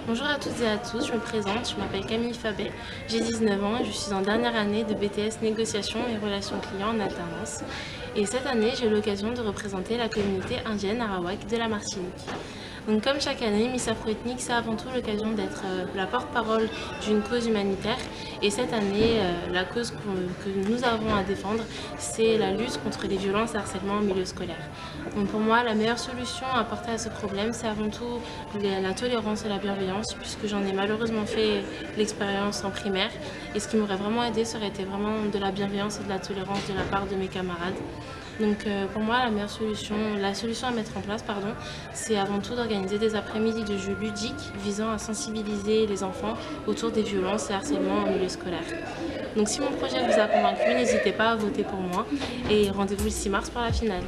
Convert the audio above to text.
Bonjour à toutes et à tous, je me présente, je m'appelle Camille Fabet, j'ai 19 ans et je suis en dernière année de BTS Négociation et Relations Clients en alternance. Et cette année, j'ai eu l'occasion de représenter la communauté indienne arawak de la Martinique. Donc comme chaque année, Miss Afro-Ethnique, c'est avant tout l'occasion d'être la porte-parole d'une cause humanitaire. Et cette année, la cause que nous avons à défendre, c'est la lutte contre les violences et harcèlement en milieu scolaire. Donc pour moi, la meilleure solution à apporter à ce problème, c'est avant tout la tolérance et la bienveillance, puisque j'en ai malheureusement fait l'expérience en primaire. Et ce qui m'aurait vraiment aidé, ça aurait été vraiment de la bienveillance et de la tolérance de la part de mes camarades. Donc pour moi, la solution à mettre en place, c'est avant tout d'organiser des après-midi de jeux ludiques visant à sensibiliser les enfants autour des violences et harcèlements en milieu scolaire. Donc si mon projet vous a convaincu, n'hésitez pas à voter pour moi et rendez-vous le 6 mars pour la finale.